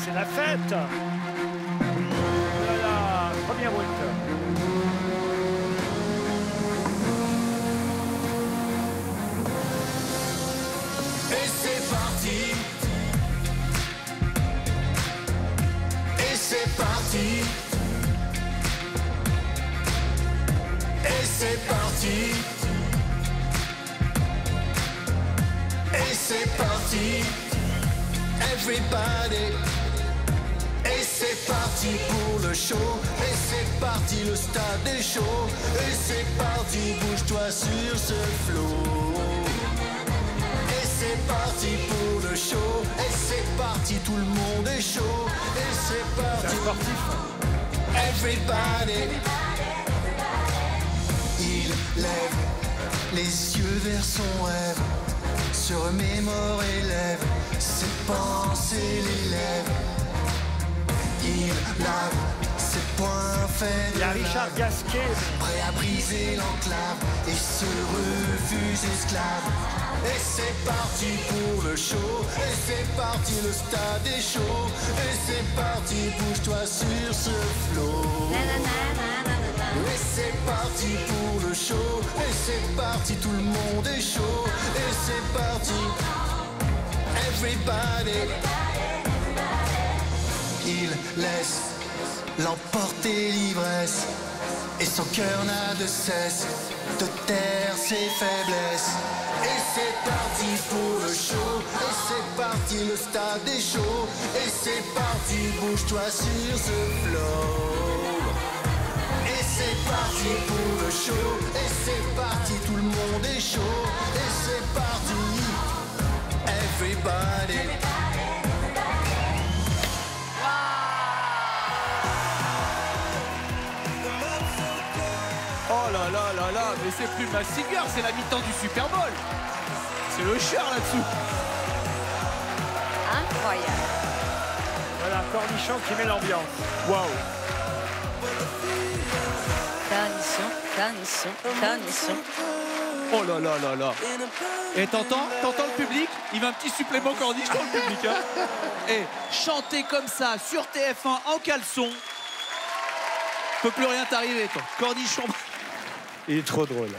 c'est la fête. Voilà, première route. Et c'est parti. Et c'est parti. Et c'est parti. Et c'est parti. Everybody. Et c'est parti pour le show. Et c'est parti, le stade est chaud. Et c'est parti, bouge-toi sur ce flot. Et c'est parti pour le show. Et c'est parti, tout le monde est chaud. Et c'est parti. Everybody. Il lève les yeux vers son rêve, se remémore et lève ses pensées, les lèvres. Il lave ses poings faits de Il y a Richard lave, Gasquet. prêt à briser l'enclave et se refuse esclave. Et c'est parti pour le show. Et c'est parti, le stade est chaud. Et c'est parti, bouge-toi sur ce flot. Et c'est parti pour le show. Et c'est parti, tout le monde est chaud. Et c'est parti. Everybody. Il laisse l'emporter l'ivresse. Et son cœur n'a de cesse de taire ses faiblesses. Et c'est parti pour le show. Et c'est parti, le stade est chaud. Et c'est parti, bouge-toi sur ce flow. Et c'est parti pour le show. Et c'est parti, tout le monde est chaud. Et c'est parti. Everybody. Oh là là là là, mais c'est plus Mask Singer, c'est la mi-temps du Super Bowl. C'est le cher là-dessous. Incroyable. Voilà, Cornichon qui met l'ambiance. Waouh. Cornichon. Oh là là là là. Et t'entends le public? Il met un petit supplément Cornichon dans le public. Hein. Et chanter comme ça sur TF1 en caleçon, peut plus rien t'arriver, toi. Cornichon. Il est trop drôle.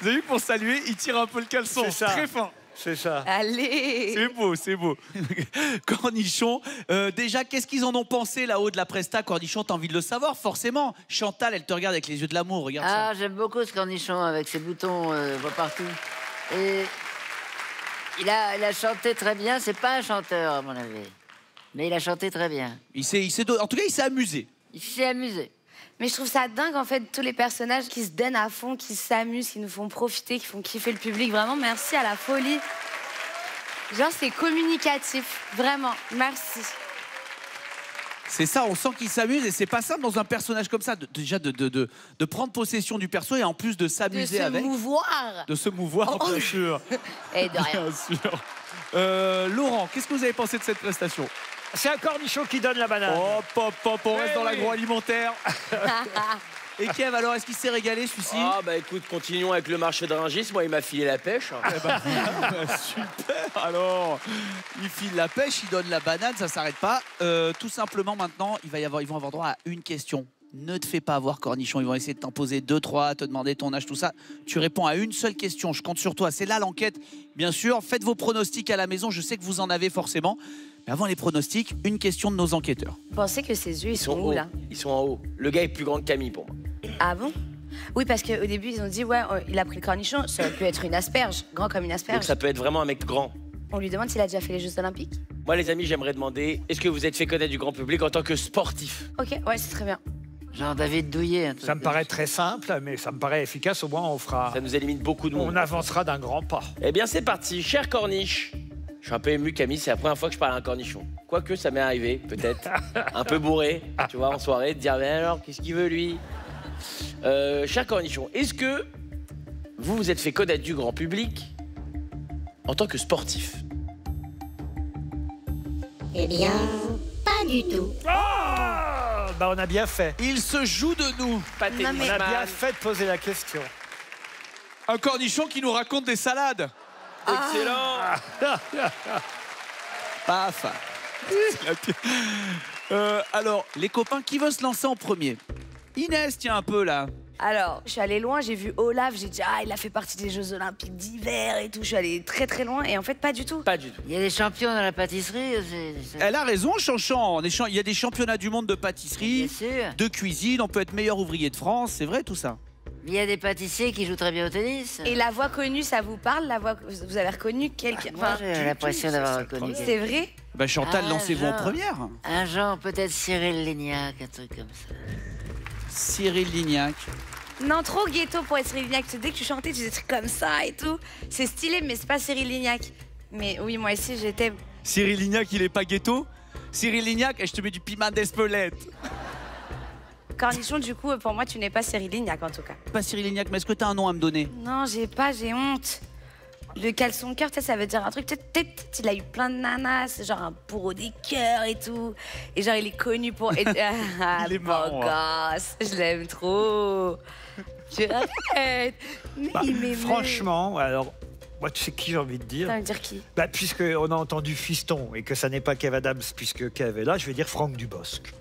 Vous avez vu, pour saluer, il tire un peu le caleçon. C'est ça. Très fin. C'est ça. Allez. C'est beau, c'est beau. Cornichon, déjà, qu'est-ce qu'ils en ont pensé là-haut de la Presta? Cornichon, t'as envie de le savoir, forcément. Chantal, elle te regarde avec les yeux de l'amour, regarde ça. Ah, j'aime beaucoup ce Cornichon avec ses boutons, voit partout. Et il a chanté très bien. C'est pas un chanteur, à mon avis. Mais il a chanté très bien. En tout cas, il s'est amusé. Il s'est amusé. Mais je trouve ça dingue, en fait, tous les personnages qui se donnent à fond, qui s'amusent, qui nous font profiter, qui font kiffer le public. Vraiment, merci à la folie. Genre, c'est communicatif. Vraiment, merci. C'est ça, on sent qu'il s'amuse et c'est pas simple dans un personnage comme ça, déjà de prendre possession du perso et en plus de s'amuser avec. De se mouvoir. De se mouvoir, Oh. bien sûr. Et de rien. Bien sûr. Laurent, qu'est-ce que vous avez pensé de cette prestation? C'est un Cornichon qui donne la banane. Hop, hop, hop, on reste dans oui. l'agroalimentaire. Et Kev, alors, est-ce qu'il s'est régalé, celui-ci? Ah bah écoute, continuons avec le marché de Rungis. Moi, il m'a filé la pêche. Super. Alors, il file la pêche, il donne la banane, ça s'arrête pas. Tout simplement, maintenant, ils vont avoir droit à une question. Ne te fais pas avoir, Cornichon. Ils vont essayer de t'en poser 2, 3, te demander ton âge, tout ça. Tu réponds à une seule question. Je compte sur toi. C'est là l'enquête. Bien sûr, faites vos pronostics à la maison. Je sais que vous en avez forcément. Mais avant les pronostics, une question de nos enquêteurs. Vous pensez que ses yeux, ils sont où, hauts. là? Ils sont en haut. Le gars est plus grand que Camille pour moi. Ah bon? Oui, parce qu'au début, ils ont dit, ouais, il a pris le cornichon. Ça aurait pu être une asperge, grand comme une Donc asperge. ça peut être vraiment un mec grand. On lui demande s'il a déjà fait les Jeux Olympiques. Moi, les amis, j'aimerais demander, est-ce que vous êtes fait connaître du grand public en tant que sportif? Ok, ouais, c'est très bien. Genre David Douillet. Un truc Ça me paraît très simple, mais ça me paraît efficace. Au moins, Ça nous élimine beaucoup de monde. on avancera d'un grand pas. Eh bien, c'est parti. Cher Corniche. Je suis un peu ému, Camille. C'est la première fois que je parle à un cornichon. Quoique, ça m'est arrivé, peut-être. Un peu bourré, tu vois, en soirée, de dire, mais alors, qu'est-ce qu'il veut, lui? Cher Cornichon, est-ce que vous vous êtes fait connaître du grand public en tant que sportif? Eh bien, pas du tout. Bah, on a bien fait. Il se joue de nous. Pas Non, mais- On a bien fait de poser la question. Un cornichon qui nous raconte des salades. Excellent. Paf. Alors, les copains, qui veut se lancer en premier? Inès, tiens un peu là. Alors, je suis allée loin, j'ai vu Olaf, j'ai dit ah, il a fait partie des Jeux Olympiques d'hiver et tout. Je suis allée très très loin et en fait pas du tout. Pas du tout. Il y a des champions dans la pâtisserie aussi. Elle a raison, Chanchan. Il y a des championnats du monde de pâtisserie, Bien sûr. de cuisine. On peut être meilleur ouvrier de France, c'est vrai tout ça. Il y a des pâtissiers qui jouent très bien au tennis. Et la voix connue, ça vous parle? La voix, vous avez reconnu quelqu'un? Moi, j'ai l'impression d'avoir reconnu. C'est vrai? Bah Chantal, Ah, lancez-vous en genre. première. Un genre, peut-être Cyril Lignac, un truc comme ça. Cyril Lignac. Non, trop ghetto pour être Cyril Lignac. Dès que tu chantais, tu faisais des trucs comme ça et tout. C'est stylé, mais c'est pas Cyril Lignac. Mais oui, moi aussi, j'étais... Cyril Lignac, il est pas ghetto? Cyril Lignac, et je te mets du piment d'Espelette. Cornichon, du coup, pour moi, tu n'es pas Cyril Lignac, en tout cas. Pas Cyril Lignac, mais est-ce que t'as un nom à me donner? Non, j'ai pas, j'ai honte. Le caleçon cœur, ça veut dire un truc. Peut-être il a eu plein de nanas, c'est genre un bourreau des cœurs et tout. Et genre, il est connu pour. Il est marrant, gosse, je l'aime trop. Tu arrêtes. Mais Bah, il m'émeut. franchement, alors, moi, tu sais qui j'ai envie de dire? Ça veut dire qui? Bah, puisqu'on a entendu Fiston et que ça n'est pas Kev Adams, puisque Kev est là, je vais dire Franck Dubosc.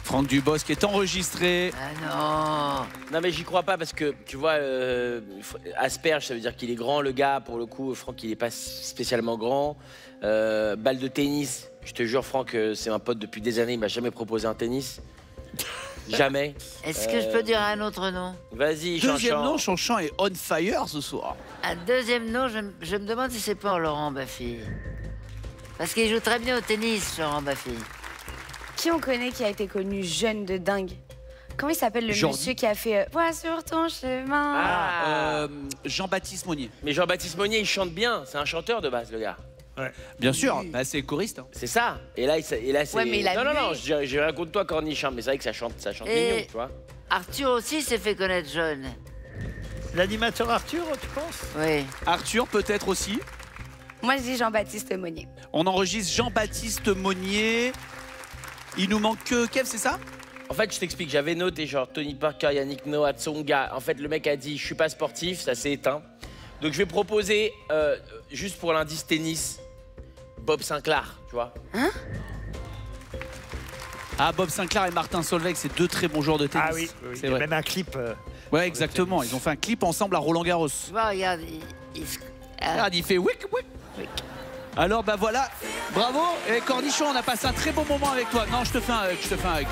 Franck Dubosc est enregistré. Ah Non mais j'y crois pas parce que tu vois, asperge ça veut dire qu'il est grand le gars, pour le coup Franck il est pas spécialement grand. Balle de tennis, je te jure Franck c'est un pote depuis des années, il m'a jamais proposé un tennis. Jamais. non. Est-ce que je peux dire un autre nom? Vas-y Deuxième Chanchan. nom, Chanchan est on fire ce soir. Un deuxième nom, je me demande si c'est pas Laurent Baffy. Parce qu'il joue très bien au tennis, Laurent Baffy. Qui on connaît qui a été connu jeune de dingue? Comment il s'appelle le Jordi. monsieur qui a fait Vois sur ton chemin? Jean-Baptiste Monnier. Mais Jean-Baptiste Monnier il chante bien, c'est un chanteur de base le gars. Bien sûr, bah, c'est choriste. Hein. C'est ça. Et là c'est. Ouais, mais il a non, mué. je raconte toi Corniche, hein, mais c'est vrai que ça chante Et- mignon, tu vois. Arthur aussi s'est fait connaître jeune. L'animateur Arthur, tu penses? Oui. Arthur peut-être aussi. Moi, je dis Jean-Baptiste Monnier. On enregistre Jean-Baptiste Monnier. Il nous manque que Kev, c'est ça? En fait, je t'explique, j'avais noté genre Tony Parker, Yannick Noah, Tsonga. En fait, le mec a dit je suis pas sportif, ça s'est éteint. Donc je vais proposer, juste pour l'indice tennis, Bob Sinclair, tu vois. Ah, Bob Sinclair et Martin Solveig, c'est deux très bons joueurs de tennis. Ah oui, oui. c'est Il y a vrai. même un clip. Ouais, exactement. Ils ont fait un clip ensemble à Roland Garros. Tu vois, regarde, Regarde, il fait wick wick. Alors bah voilà, bravo. Et Cornichon, on a passé un très bon moment avec toi. Non, je te fais un hug, je te fais un hug.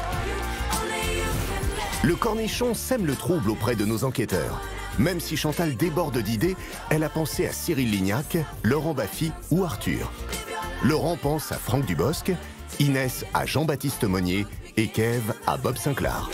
Le Cornichon sème le trouble auprès de nos enquêteurs. Même si Chantal déborde d'idées, elle a pensé à Cyril Lignac, Laurent Baffy ou Arthur. Laurent pense à Franck Dubosc, Inès à Jean-Baptiste Monnier et Kev à Bob Sinclair.